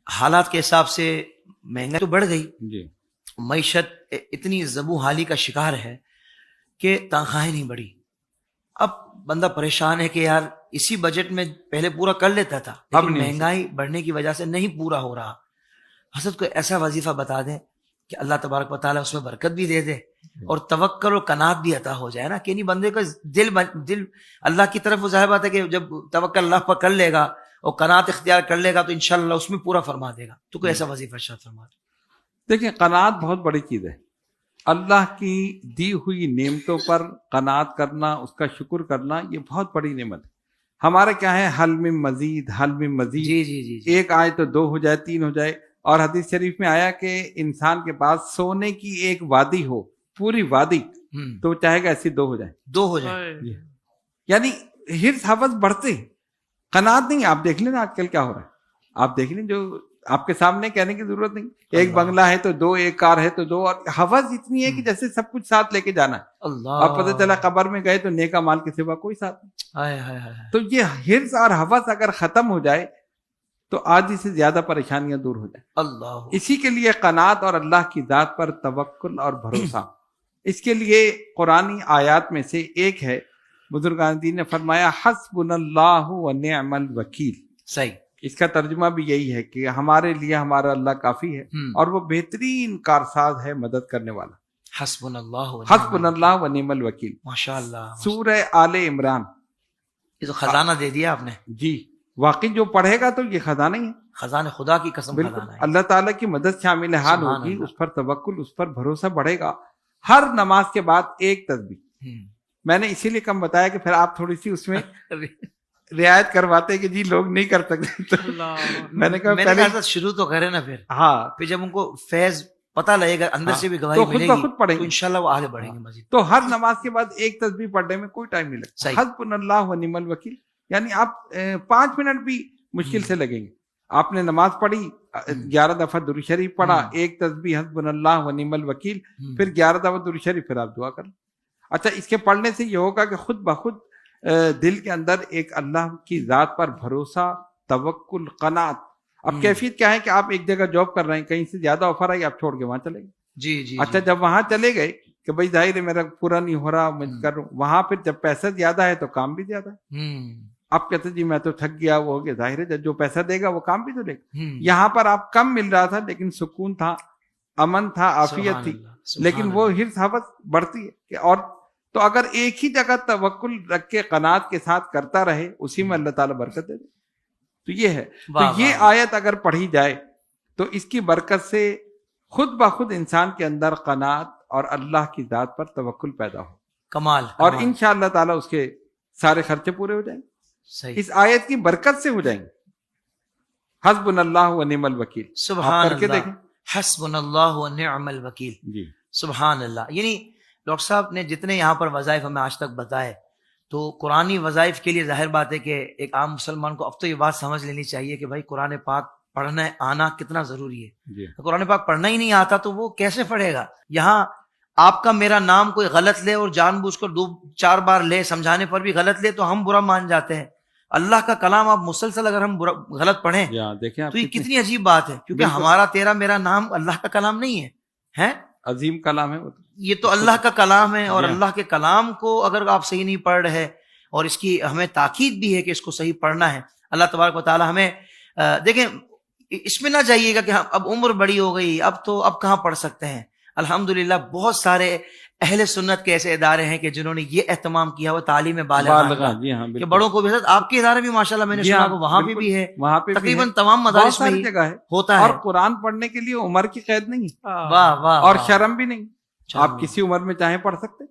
حالات کے حساب سے مہنگائی تو بڑھ گئی جی معیشت اتنی زبوں حالی کا شکار ہے کہ تنخواہیں نہیں بڑھی. اب بندہ پریشان ہے کہ یار اسی بجٹ میں پہلے پورا کر لیتا تھا اب لیکن نہیں ہو مہنگائی بڑھنے کی وجہ سے نہیں پورا ہو رہا. حضرت کو ایسا وظیفہ بتا دیں کہ اللہ تبارک و تعالیٰ اس میں برکت بھی دے دے اور توکل و قناعت بھی عطا ہو جائے نا, کہ نہیں بندے کا دل اللہ کی طرف. وہ ظاہر بات ہے کہ جب توکل اللہ پر کر لے گا اور قناعت اختیار کر لے گا تو انشاءاللہ اس میں پورا فرما دے گا. تو کوئی ایسا وظیفہ ارشاد فرما دیں. دیکھیں, قناعت بہت بڑی چیز ہے. اللہ کی دی ہوئی نعمتوں پر قناعت کرنا, اس کا شکر کرنا, یہ بہت بڑی نعمت ہے. ہمارا کیا ہے, حل میں مزید, حل میں مزید. جی جی جی, ایک آئے تو 2 ہو جائے, 3 ہو جائے. اور حدیث شریف میں آیا کہ انسان کے پاس سونے کی ایک وادی ہو, پوری وادی, تو وہ چاہے گا ایسی 2 ہو جائے, 2 ہو جائے. یعنی حرص حوث بڑھتے, قناعت نہیں. آپ دیکھ لیں نا آج کل کیا ہو رہا ہے, آپ دیکھ لیں, جو آپ کے سامنے کہنے کی ضرورت نہیں. ایک بنگلہ ہے تو 2, ایک کار ہے تو 2, اور حوث اتنی ہے کہ جیسے سب کچھ ساتھ لے کے جانا ہے. اللہ, اب پتہ چلا قبر میں گئے تو نیکا مال کے سوا کوئی ساتھ نہیں. تو یہ حرص اور حوث اگر ختم ہو جائے تو عاجزی سے زیادہ پریشانیاں دور ہو جائیں. اللہ, اسی کے لیے قناعت اور اللہ کی ذات پر توکل اور بھروسہ. اس کے لیے قرآنی آیات میں سے ایک ہے, بزرگان دین نے فرمایا حسبنا اللہ ونعم الوکیل. صحیح, اس کا ترجمہ بھی یہی ہے کہ ہمارے لیے ہمارا اللہ کافی ہے اور وہ بہترین کارساز ہے, مدد کرنے والا. حسبنا اللہ حسبنا اللہ ونعم الوکیل. ماشاء اللہ, سورہ آل عمران. یہ تو خزانہ دے دیا آپ نے. جی واقعی جو پڑھے گا تو یہ خزانہ ہی ہے, خزانہ خدا کی قسم, بالکل خزانہ ہے. اللہ تعالیٰ کی مدد شامل حال سبحان ہوگی, اللہ. اس پر توکل, اس پر بھروسہ بڑھے گا. ہر نماز کے بعد ایک تسبیح. میں نے اسی لیے کم بتایا کہ پھر آپ تھوڑی سی اس میں رعایت کرواتے کہ جی لوگ نہیں کر سکتے. تو میں نے کہا پہلے شروع تو کرے نا, ہاں, پھر جب ان کو فیض پتہ لگے گا, اندر سے بھی گواہی تو ملے خود گی, بخود پڑھیں تو گے انشاءاللہ وہ آگے بڑھیں گے مزید. تو ہر نماز کے بعد ایک تسبیح پڑھنے میں کوئی ٹائم نہیں لگتا. صحیح. حسبنا اللہ ونعم الوکیل, یعنی آپ 5 منٹ بھی مشکل سے لگیں گے. آپ نے نماز پڑھی, 11 دفعہ درود شریف پڑھا, ایک تسبیح حسبنا اللہ ونعم الوکیل, پھر 11 دفعہ درود شریف, پھر آپ دعا کر لیں. اچھا, اس کے پڑھنے سے یہ ہوگا کہ خود بخود دل کے اندر ایک اللہ کی ذات پر بھروسہ, توکل, قناعت. اب کیفیت کیا ہے کہ آپ ایک جگہ جاب کر رہے ہیں, کہیں سے زیادہ آفر آئی, آپ چھوڑ کے وہاں چلے گئے. جی جی, اچھا, جب وہاں چلے گئے کہ بھائی ظاہر ہے میرا پورا نہیں ہو رہا, میں کر رہا ہوں, وہاں پھر جب پیسہ زیادہ ہے تو کام بھی زیادہ ہے. آپ کہتے جی میں تو تھک گیا, وہ ہو گیا. ظاہر ہے جو پیسہ دے گا وہ کام بھی تو لے گا. یہاں پر آپ کم مل رہا تھا لیکن سکون تھا, امن تھا, عافیت تھی, لیکن وہ حرص حوث بڑھتی ہے کہ اور تو اگر ایک ہی جگہ توکل رکھ کے قناعت کے ساتھ کرتا رہے, اسی میں اللہ تعالیٰ برکت دے دے. تو یہ ہے. تو یہ آیت اگر پڑھی جائے تو اس کی برکت سے خود بخود انسان کے اندر قناعت اور اللہ کی ذات پر توکل پیدا ہو, کمال, اور انشاءاللہ تعالیٰ اس کے سارے خرچے پورے ہو جائیں گے. صحیح, اس آیت کی برکت سے ہو جائیں گے. حسبنا اللہ ونعم الوکیل. سبحان کر کے اللہ, دیکھیں. حسبنا اللہ ونعم الوکیل. جی سبحان اللہ. یعنی ڈاکٹر صاحب نے جتنے یہاں پر وظائف ہمیں آج تک بتائے, تو قرآنی وظائف کے لیے ظاہر بات ہے کہ ایک عام مسلمان کو اب تو یہ بات سمجھ لینی چاہیے کہ بھائی قرآن پاک پڑھنا آنا کتنا ضروری ہے. جی, قرآن پاک پڑھنا ہی نہیں آتا تو وہ کیسے پڑھے گا؟ یہاں آپ کا میرا نام کوئی غلط لے اور جان بوجھ کر 2-4 بار لے, سمجھانے پر بھی غلط لے تو ہم برا مان جاتے ہیں. اللہ کا کلام آپ مسلسل اگر ہم غلط پڑھیں دیکھیں تو یہ کتنی عجیب بات ہے, کیونکہ ہمارا تیرا میرا نام اللہ کا کلام نہیں ہے, عظیم کلام ہے وہ. یہ تو اللہ کا کلام ہے, اور اللہ کے کلام کو اگر آپ صحیح نہیں پڑھ رہے, اور اس کی ہمیں تاکید بھی ہے کہ اس کو صحیح پڑھنا ہے. اللہ تبارک و تعالی ہمیں دیکھیں, اس میں نہ جائیے گا کہ اب عمر بڑی ہو گئی, اب کہاں پڑھ سکتے ہیں. الحمدللہ بہت سارے اہل سنت کے ایسے ادارے ہیں کہ جنہوں نے یہ اہتمام کیا ہوا تعلیم بالغاہ, کہ بڑوں کو بھی آپ کے ادارے بھی ماشاءاللہ میں نے سنا وہاں پہ بھی ہے, وہاں پہ تقریباً تمام مدارس میں جگہ ہے ہوتا ہے. اور قرآن پڑھنے کے لیے عمر کی قید نہیں, واہ واہ, اور شرم بھی نہیں. آپ کسی عمر میں چاہیں پڑھ سکتے.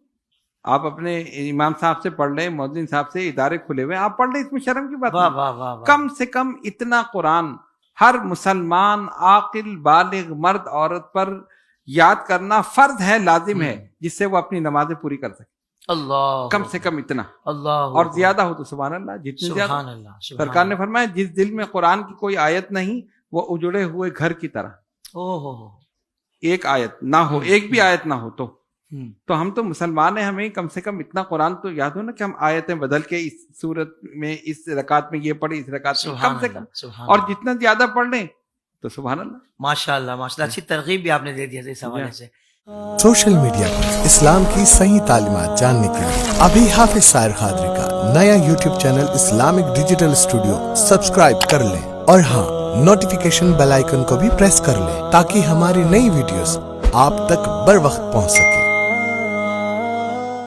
آپ اپنے امام صاحب سے پڑھ لیں, مؤذن صاحب سے, ادارے کھلے ہوئے, آپ پڑھ لیں, اس میں شرم کی بات نہیں. کم سے کم اتنا قرآن ہر مسلمان عاقل بالغ مرد عورت پر یاد کرنا فرض ہے, لازم ہے, جس سے وہ اپنی نمازیں پوری کر سکے. اللہ, کم سے کم اتنا, اللہ, اور زیادہ ہو تو سبحان اللہ, جتنی زیادہ. سرکار نے فرمایا جس دل میں قرآن کی کوئی آیت نہیں وہ اجڑے ہوئے گھر کی طرح. ایک آیت نہ ہو, ایک بھی آیت نہ ہو تو ہم تو مسلمان ہیں, ہمیں کم سے کم اتنا قرآن تو یاد ہو نا کہ ہم آیتیں بدل کے اس صورت میں, اس رکعت میں یہ پڑھی, اس رکعت میں, کم سے کم. اور جتنا زیادہ پڑھ لیں تو سبحان اللہ. ماشاءاللہ ماشاءاللہ، اچھی ترغیب بھی آپ نے دے دی ہے اس حوالے سے. سوشل میڈیا پر اسلام کی صحیح تعلیمات جاننے کے لیے ابھی حافظ سائر قادری کا نیا YouTube channel Islamic digital studio subscribe کر لیں، اور ہاں نوٹیفیکیشن بیل آئیکن کو بھی پریس کر لیں تاکہ ہماری نئی ویڈیوز آپ تک بر وقت پہنچ سکے.